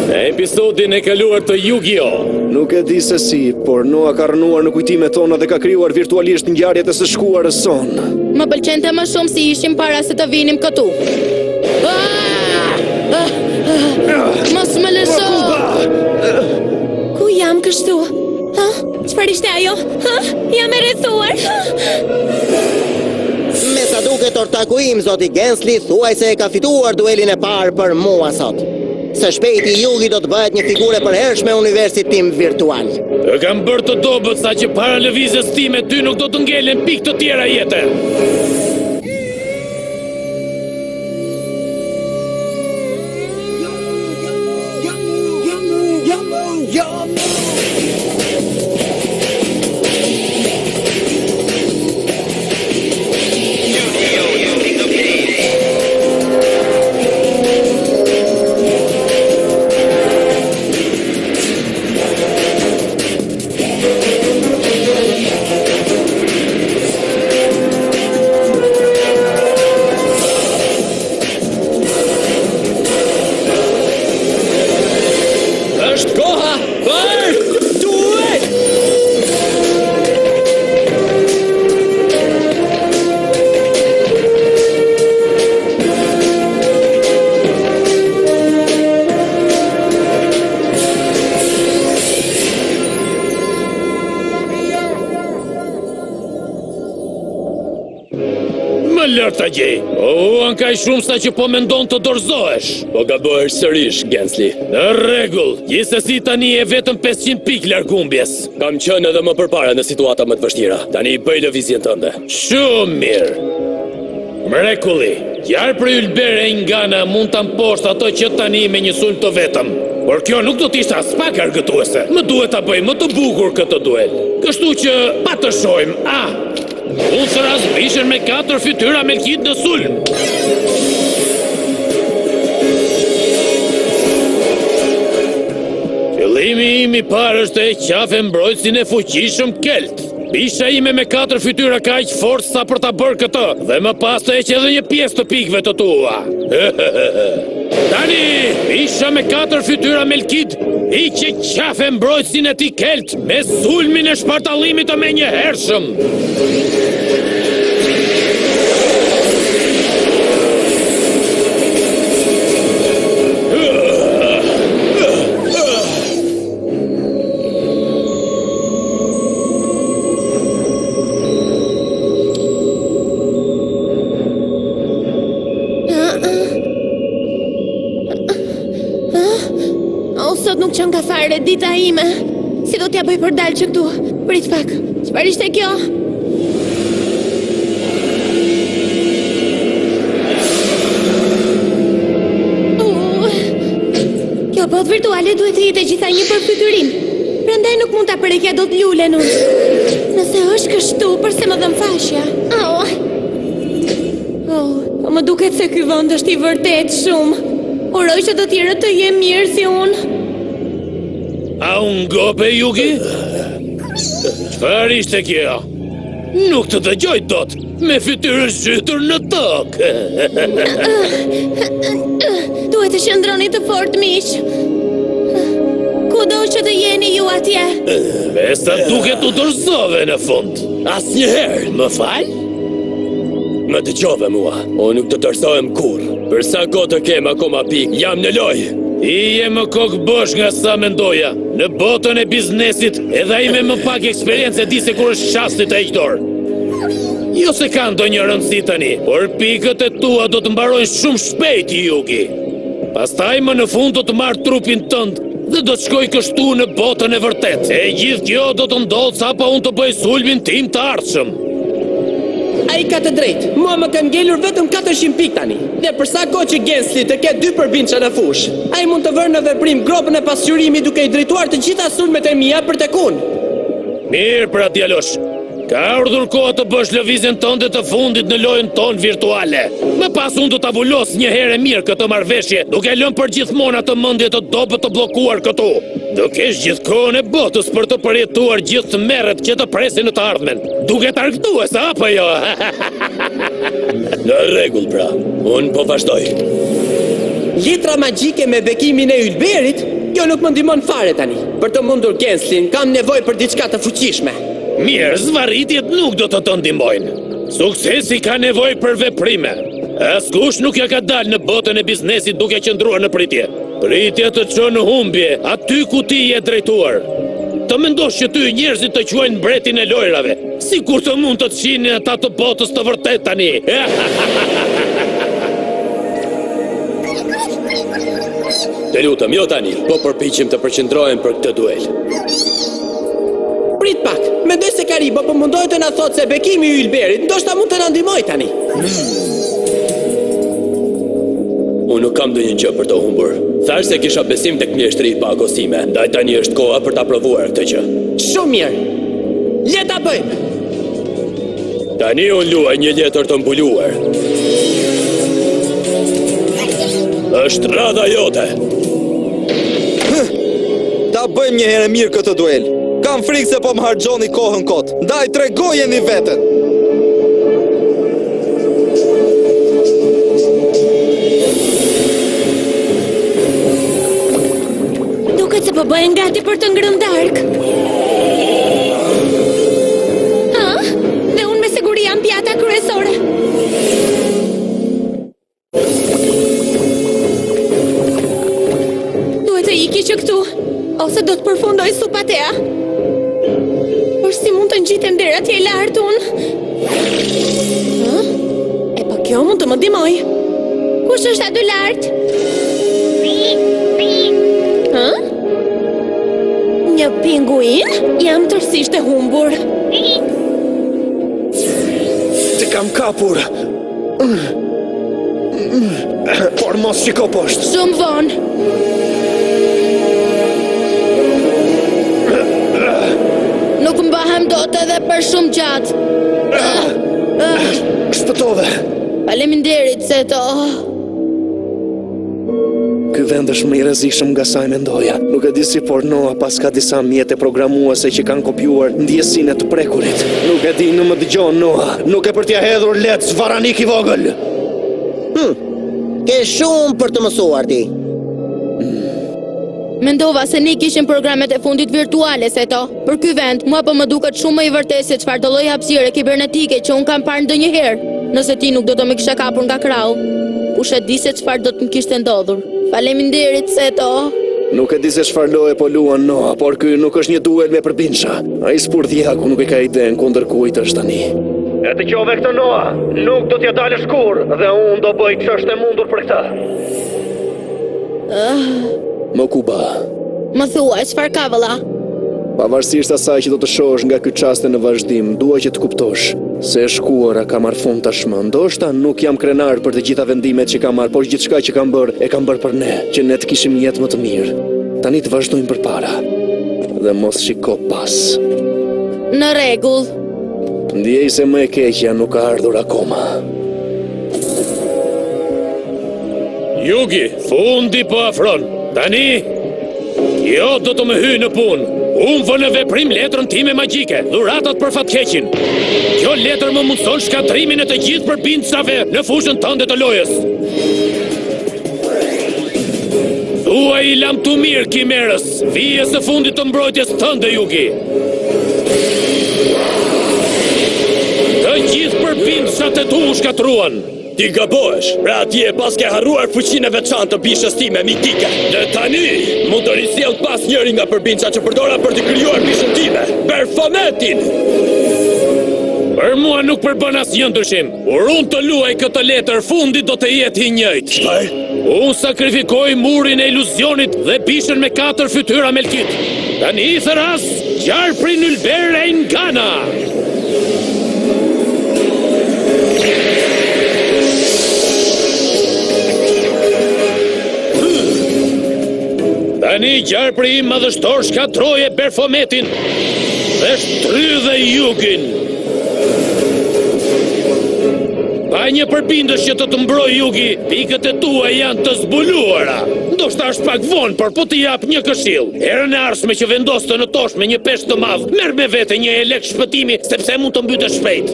Në episodin e kaluar të Yu-Gi-Oh! Nuk e di se si, por Noa ka rënuar në kujtimet tona dhe ka krijuar virtualisht ngjarjet e së shkuarës son. Më pëlqente më shumë si ishim para se të vinim këtu. Mos më lëso! Ku jam kështu? Ha? Çfarë ishte ajo? Ha? Jam e rrethuar. Me sa duket Ortaku im, zoti Gensli, thuaj se e ka fituar duelin e parë për mua sot. Së shpejti Yugi do të bëhet një figure përhershme universit tim virtual. E kam bërë të dobët sa që para lëvizjes time ty nuk do të ngelen pikë të tjera jete. Lërta gjej, uan kaj shumë sa që po mendon të dorëzohesh. Po gabohesh sërish, Gensli. Në rregull, gjithsesi tani e vetëm 500 pikë larg humbjes. Kam qenë edhe më përpara në situata më të vështira. Tani i bëj lëvizjen tënde. Shumë mirë. Mrekulli, qarë për ylbere e ngana mund të mposht ato që tani me një sulm të vetëm. Por kjo nuk do t'ishte as pak argëtuese. Më duhet ta bëj më të bukur këtë duel. Kështu që pa të shojmë, unë së razë bishën me 4 fytyra me kit në sulm. Qëllimi im i parë është e qafe mbrojtësin e fuqishëm Kelt. Bisha ime me 4 fytyra ka aq forcë sa për ta bërë këtë, dhe më pas të heq edhe një pjesë të pikëve të tua. Tani, bisha me 4 fytyra me lkid, i që qafe mbrojtësin e ti Kelt me sulmin e shpartalimit të menjëhershëm. Sot nuk qënë ka fare dita ime. Si do t'ja bëj për dalë që këtu? Prit pak, çfarë ishte kjo? Kjo botë virtuale duhet të jetë gjitha një për fytyrim. Prandaj nuk mund ta përrekja dot lulen unë. Nëse është kështu, përse më dhëm fashja? Po më duket se ky vend është i vërtet shumë. Uroj që do tjerët të jenë mirë si unë. A unë gope, Yugi? Çfarë ishte kjo? Nuk të dëgjoj dot, me fytyrën zhytur në tokë. Duhet të qëndroni të fort, miq. Kudo që të jeni ju atje. Besa duket u dorëzove në fund. Asnjëherë, më fal? Më dëgjove mua, unë nuk të dorëzohem kurrë. Për sa kohë të kem akoma pikë, jam në lojë. I je më kokë bosh nga sa mendoja. Në botën e biznesit, edhe ai me më pak eksperiencë di se kur është çasti të heq dorë. Jo se ka ndonjë rëndësi tani, por pikët e tua do të mbarojnë shumë shpejt, Yugi. Pastaj më në fund do të marr trupin tënd dhe do të shkoj kështu në botën e vërtet. E gjithë kjo do të ndodhë sa pa unë të bëj sulmin tim të ardhshëm. Ai ka të drejtë. Mua më kanë ngelur vetëm 400 pikë tani. Dhe për sa kohë që Gensli të ketë 2 përbindshë në fushë, ai mund të vërë në veprim gropën e pasqyrimit duke i drejtuar të gjitha sulmet e mia për tek unë. Mirë, pra djalosh. Ka ardhur koha të bësh lëvizjen tënde të fundit në lojën tonë virtuale. Më pas unë do ta bulos një herë mirë këtë marrëveshje, duke lënë përgjithmonë atë mendje të dobët të bllokuar këtu. Do kesh gjithë kohën e botës për të përjetuar gjithë të merret që të presin në të ardhmen. Duket argëtuese, apo jo? Në rregull pra, unë po vazhdoj. Letra magjike me bekimin e ylberit? Kjo nuk më ndihmon fare tani. Për të mundur Genslin, kam nevojë për diçka të fuqishme. Mirë, zvarritjet nuk do të ndihmojnë. Suksesi ka nevojë për veprime. Askush nuk ja ka dalë në botën e biznesit duke qëndruar në pritje. Pritje të çon në humbje, aty ku ti je drejtuar. Të mendosh që ty njerëzit të quajnë mbretin e lojrave, sikur të mund të çinin ata të botës të vërtet tani. Të lutem, jo tani, po përpiqem të përqendrohem për këtë duel. Prit pak, mendoj se Karibo po mundohet të na thotë se bekimi i Ylberit ndoshta mund të na ndihmojë tani. Unë nuk kam ndonjë gjë për të humbur. Thash se kisha besim tek mjeshtri pa agosime, ndaj tani është koha për ta provuar këtë gjë. Shumë mirë. Le ta bëjmë. Tani unë luaj një letër të mbuluar. Është rada jote. Ta bëjmë një herë mirë këtë duel. Kam frikë se po më harxhoni kohën kot. Ndaj tregojeni veten. Duket se po bëhen gati për të ngrënë darkë. Ha? Dhe unë me siguri jam pjata kryesore. Duhet të iki që këtu, ose do të përfundoj supatea. Por si mund të ngjitem deri atje lart unë? Ha? E po kjo mund të më ndihmoj. Kush është aty lart? Ha? Një pinguin? Jam tërësisht e humbur. Të kam kapur. Por mos shiko poshtë. Shumë vonë. Nuk mbahem dot edhe për shumë gjatë. Shpëtove. Faleminderit se to. Ky vend është më i rrezikshëm nga sa e mendoja. Nuk e di si, por Noa pas ka disa mjete programuese që kanë kopjuar ndjesinë e të prekurit. Nuk e di, në më dëgjon Noa. Nuk e për t'ja hedhur letë zvaranik i vogël. Ke shumë për të mësuar ti. Mendova se ne kishim programet e fundit virtuale se to. Për ky vend, mua po më duket shumë më i vërtetë se çfarë do lloj hapësire kibernetike që un kam parë ndonjëherë. Nëse ti nuk do të më kishe kapur nga krau, kush e di se çfarë do të më kishte ndodhur. Faleminderit se to. Nuk e di se çfarë loje po luan Noa, por ky nuk është një duel me përbinsha. Ai spurdhjaku nuk e ka iden kundër kujt është tani. E dëgjove këtë Noa, nuk do t'ja dalësh kurrë dhe unë do bëj ç'është e mundur për këtë. Mokuba. Më thuaj, çfarë ka vëlla? Pavarësisht asaj që do të shohësh nga ky çaste në vazhdim, dua që të kuptosh se e shkuara ka marrë fund tashmë. Ndoshta nuk jam krenar për të gjitha vendimet që kam marrë, por gjithçka që kam bërë e kam bërë për ne, që ne të kishim një jetë më të mirë. Tani të vazhdojmë përpara. Dhe mos shiko pas. Në rregull. Ndjej se më e keqja nuk ka ardhur akoma. Yugi, fundi po afron. Tani, jo do të më hyj në punë. Unë vë në veprim letrën time magjike, dhuratat për fatkeqin. Kjo letër më mundson shkatrimin e të gjithë përbindësave në fushën tënde të lojës. Thua i lam të mirë, Kimerës, vije së fundit të mbrojtjes tënde, Yugi. Të gjithë përbindësat e tu u shkatruan. Ti gabohesh, pra atje pas ke harruar fuqinë e veçantë të bishës time mitike. Dhe tani, mund të risjell pas njëri nga përbindësat që përdora për të krijuar bishën time, Perfometin. Për mua nuk përbën asnjë ndryshim. Kur unë të luaj këtë letër, fundi do të jetë i njëjtë. Çfarë? Unë sakrifikoj murin e iluzionit dhe bishën me 4 fytyra Melkit. Tani i thëras, Gjarpri Ylber e Ngana. Tani Gjarpri im madhështor shkatroje Perfometin dhe shtrydhe Yugin. Pa një përbindës që të të mbroj Yugi, pikët e tua janë të zbuluara. Ndoshta është pak vonë, por po t'i jap një këshill. Herën e ardhshme që vendos të në tosh me një peshë të madh, merr me vete një elek shpëtimi, sepse mund të mbytesh shpejt.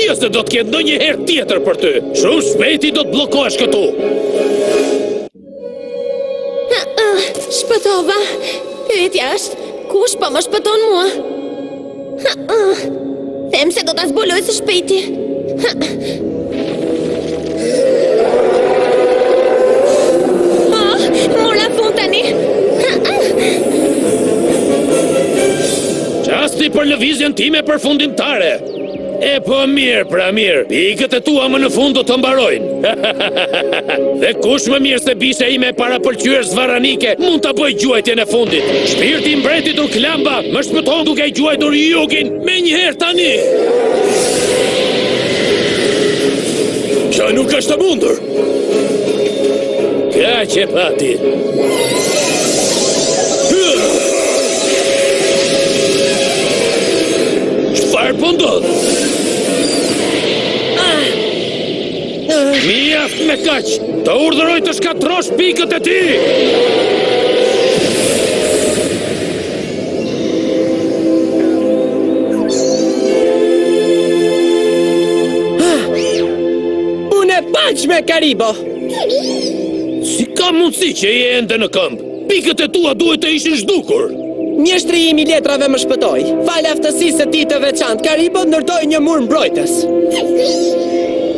Jo se do të ketë ndonjëherë tjetër për ty. Shumë shpejti do të bllokohesh këtu. Shpëtova. Pyetja është, kush po më shpëton mua? Them se do ta zbuloj së shpejti. Mora fund tani. Qasti për lëvizjen time përfundimtare. E po mirë, pra mirë. Pikët e tua më në fund do të mbarojnë. Dhe kush më mirë se bisha ime para pëlqyer zvaranike mund të bëj gjuajtjen e fundit. Shpirti i mbretit Urklamba më shpëton duke i gjuajtur jugin me njëherë tani. Kjo nuk është të mundur. Ka që pati. Çfarë po ndodh? Mjaft me kaq, të urdhëroj të shkatrosh pikët e ti! Unë e paq me Karibo! Si ka mundësi që je ende në këmbë? Pikët e tua duhet të ishin zhdukur! Mjeshtri im I letrave më shpëtoi. Fal aftësisë së tij të veçantë, Karibo ndërtoi një mur mbrojtës.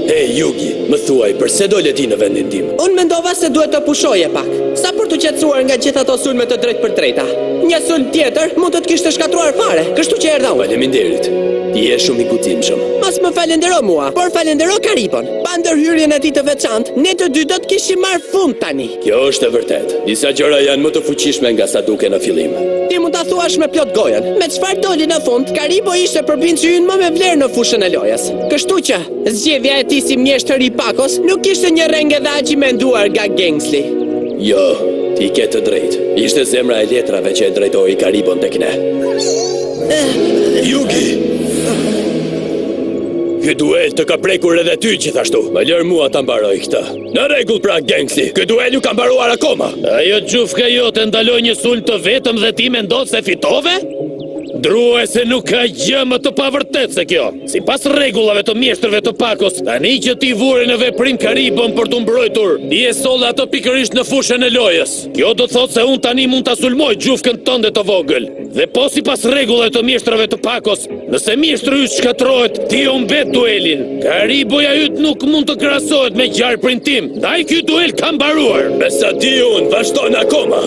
Hey, Yugi, më thuaj, përse dole ti në vendin tim? Unë mendova se duhet të pushoje pak. Sa për të qetësuar nga gjitha ato sulme të drejt për drejta. Një sulm tjetër mund të kishte shkatruar fare, kështu që erdha unë. Faleminderit. Ti je shumë I guzimshëm. Mas më falendero mua, por falendero Karibon. Pa ndërhyrjen e tij të veçantë, ne të dy do të kishim marrë fund tani. Kjo është e vërtet. Disa gjëra janë më të fuqishme nga sa duke në fillim. Ti mund ta thuash me plot gojen. Me çfarë doli në fund, Karibo ishte përbindshë ynë më me vlerë në fushën e lojës. Kështu që zgjedhja e tij si mjeshtër I Pakos nuk ishte një rengë dhe aq I menduar nga Gengsi. Jo, ti ke të drejtë. Ishte zemra e letrave që e drejtoi Karibon tek ne. Yugi! Ky duel të ka prekur edhe ty gjithashtu. Më lër mua ta mbaroj këtë. Në rregull pra Gengsi, ky duel nuk ka mbaruar akoma. Ajo gjufka jote ndaloi një sulm të vetëm dhe ti mendon se fitove? Druese nuk ka gjë më të pavërtet se kjo. Sipas rregullave të mjeshtërve të Pakos, tani që ti vure në veprim Karibon për të mbrojtur, ti e solle ato pikërisht në fushën e lojës. Kjo do thotë se unë tani mund ta sulmoj gjufkën tënde të vogël. Dhe po sipas rregullave të mjeshtërve të Pakos, nëse mjeshtri yt shkatrohet, ti o mbet duelin. Kariboja yt nuk mund të krahasohet me gjarprin tim. Ndaj ky duel ka mbaruar. Besa ti unë vazhdon akoma.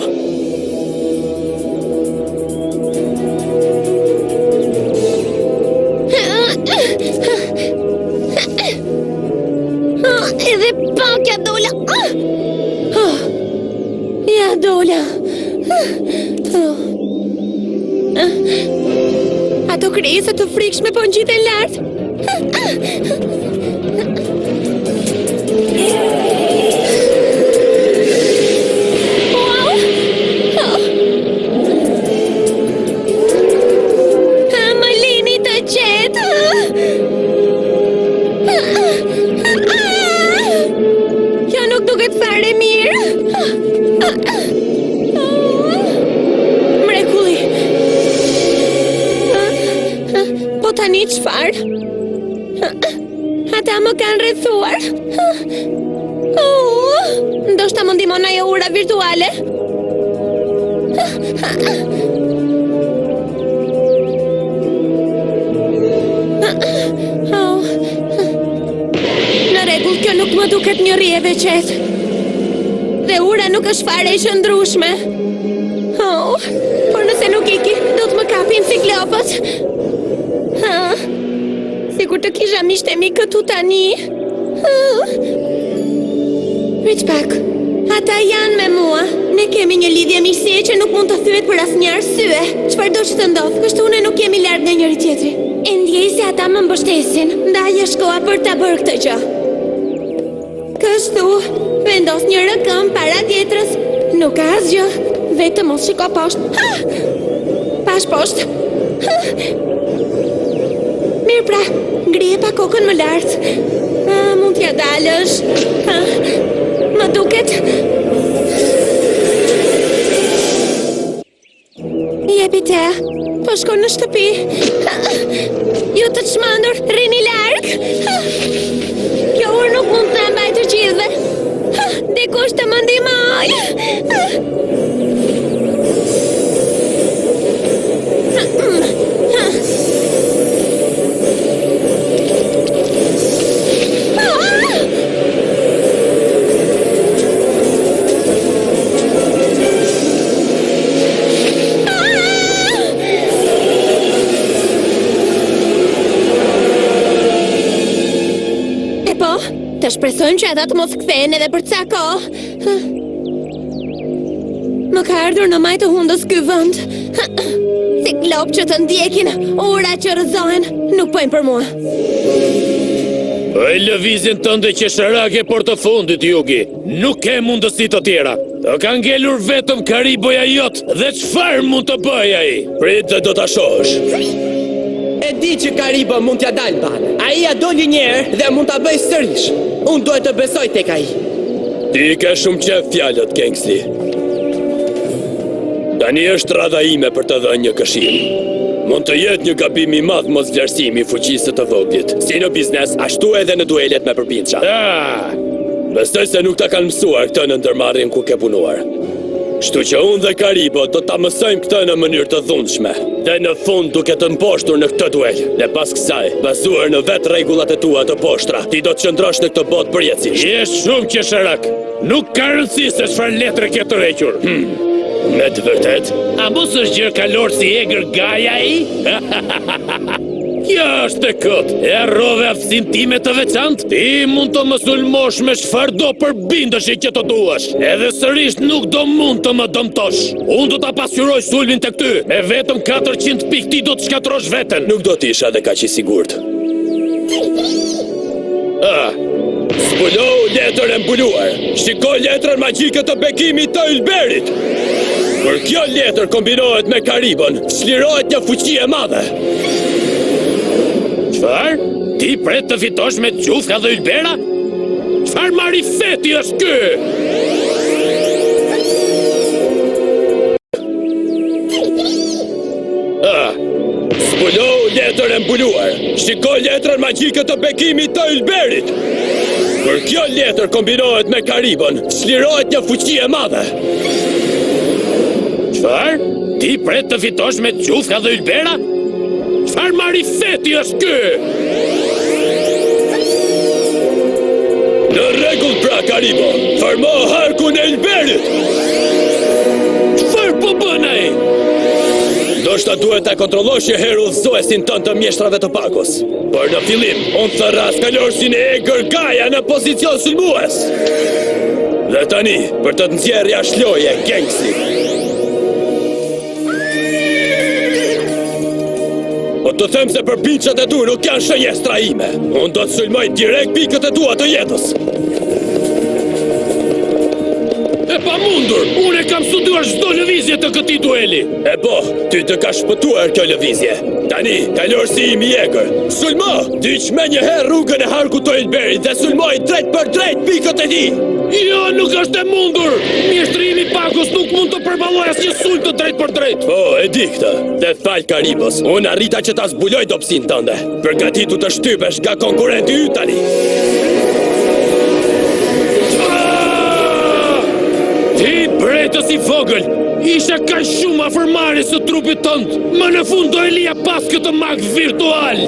Edhe pak ja dola. Ja dola. Ato krijesa të frikshme po ngjiten lart. Wow! Më lini të qetë. Kjo nuk duket fare mirë. Mrekulli. Po tani çfarë? Ata më kanë rrethuar. Ndoshta më ndihmon ajo ura virtuale. Në rregull, kjo nuk më duket një rrje veçet. Dhe ura nuk është fare e qëndrueshme. Por nëse nuk iki, do të më kapin ciklopët. Sigur të kisha miqtë e mi këtu tani. Prit pak. Ata janë me mua. Ne kemi një lidhje miqësie që nuk mund të thyet për asnjë arsye. Çfarë do që të ndodh, kështu ne nuk jemi larg nga njëri tjetri. E ndjej se ata më mbështesin, ndaj është koha për ta bërë këtë gjë. Kështu, vendos një rëkëm para tjetrës. Nuk ka asgjë, vetëm mos shiko poshtë. Pash poshtë. Mirë pra, ngrije pa kokën më lartë. Mund t'ja dalësh. Më duket. Jepi te, po shkon në shtëpi. Ju të çmendur, rini larg. Kjo urë nuk mund të mbajë të gjithëve. Dikush të më ndihmoj. Të shpresojmë që ata të mos kthehen edhe për ca kohë. Më ka ardhur në majtë hundës ky vend. Ciklop që të ndjekin, ura që rrëzohen, nuk pojnë për mua. E lëvizjen tënde që shërake por të fundit, Jugi. Nuk ke mundësi të tjera. Të ka ngelur vetëm kariboja jot dhe çfarë mund të bëj ai? Prit dhe do ta shohësh. E di që Karibo mund t'ja dalë banë. Ai ja doli një herë dhe mund ta bëj sërish. Unë duhet të besoj tek ai. Ti ke shumë qef fjalët, Kingsley. Tani është radha ime për të dhënë një këshill. Mund të jetë një gabim i madh mos vlerësimi i fuqisë të voglit, si në biznes, ashtu edhe në duelet me përbindshë. Besoj se nuk ta kanë mësuar këtë në ndërmarrjen ku ke punuar. Kështu që unë dhe Karibo do ta mësojmë këtë në mënyrë të dhunshme. Dhe në fund duke të mposhtur në këtë duel. Dhe pas kësaj, bazuar në vetë rregullat e tua të poshtra, ti do të qëndrosh në këtë botë përjetësisht. Je shumë qesharak. Nuk ka rëndësi se çfarë letre ke të rrequr. Me të vërtet, a mos është gjë kalor si egër gaja i? Kjo është e kot, e arrove aftësinë time të veçantë. Ti mund të më sulmosh me çfarëdo përbindësh që të duash. Edhe sërish nuk do mund të më dëmtosh. Unë do ta pasqyroj sulmin tek ty. Me vetëm 400 pikë ti do të shkatërrosh veten. Nuk do të isha edhe kaq i sigurt. Zbulo letër e mbuluar. Shiko letrën magjike të bekimit të Ylberit. Kur kjo letër kombinohet me Karibon, çlirohet një fuqi e madhe. Çfarë? Ti pret të fitosh me Gjufka dhe Ylbera? Çfarë marifeti është ky? Zbulo letër e mbuluar. Shiko letrën magjike të bekimit të Ylberit. Kur kjo letër kombinohet me Karibon, çlirohet një fuqi e madhe. Çfarë? Ti pret të fitosh me Gjufka dhe Ylbera? Çfarë marifeti është ky? Në rregull pra, Karibo, formo harkun e Ylberit. Çfarë po bën ai? Ndoshta duhet ta kontrollosh që herë udhëzuesin tënd të mjeshtrave të pakos. Por në fillim, unë të raskalorsin e egër gaja në pozicion sulmues. Dhe tani, për të të nxjerrë jashtë loje, Kingsley. Po të them se përbindshët e tu nuk janë shënjestra ime. Unë do të sulmoj direkt pikët e tua të jetës. E pa mundur! Unë e kam studuar çdo lëvizje të këtij dueli. E po, ty të ka shpëtuar kjo lëvizje. Tani, kalorësi im i egër. Sulmo! Dyq me njëherë rrugën e harkut të Ylberit dhe sulmoj drejt për drejt pikët e tij. Jo, nuk është e mundur! Mjeshtrimi pakos nuk mund të përballojë asnjë sulm të drejt për drejt. Po, e di këtë. Dhe fal Karibos, unë arrita që ta zbuloj dobësinë tënde. Përgatitu të shtypesh nga konkurrenti yt tani. Ti bretës i vogël, isha kaq shumë afër marrjes së trupit tënd. Më në fund do e lija pas këtë mag virtual.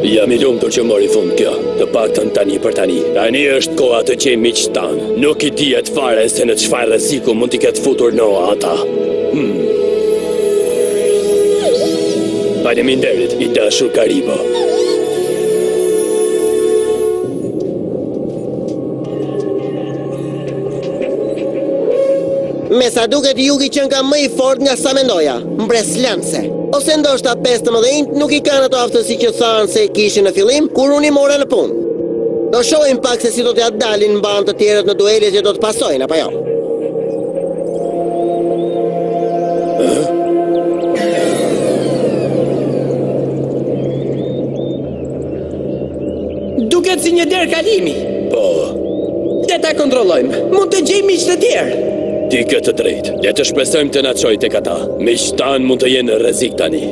Jam i lumtur që mori fund kjo, të paktën tani për tani. Tani është koha të gjej miq tanë. Nuk i dihet fare se në çfarë rreziku mund t'i ketë futur Noa ata. Faleminderit, i dashur Karibo. Me sa duket Jugi qenë ka më i fort nga sa mendoja, mbreslanse. Ose ndoshta 15 nuk i kanë ato aftësi që thanë se kishin në fillim kur unë i mora në punë. Do shohim pak se si do t'ja dalin mban të tjerët në duelet që do të pasojnë, apo jo? Duket si një derë kalimi. Po, Le ta kontrollojmë. Mund të gjejmë miq të tjerë. ti ke të drejtë. Le të shpresojmë të na çojë tek ata. Miq tan mund të jenë në rrezik tani.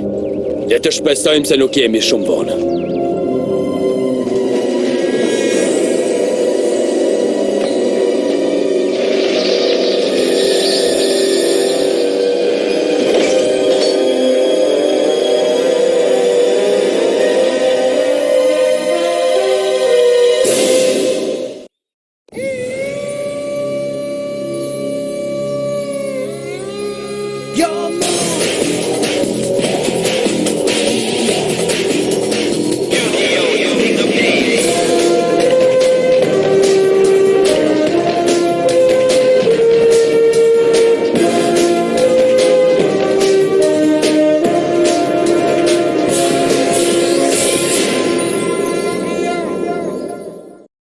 Le të shpresojmë se nuk jemi shumë vonë. Your move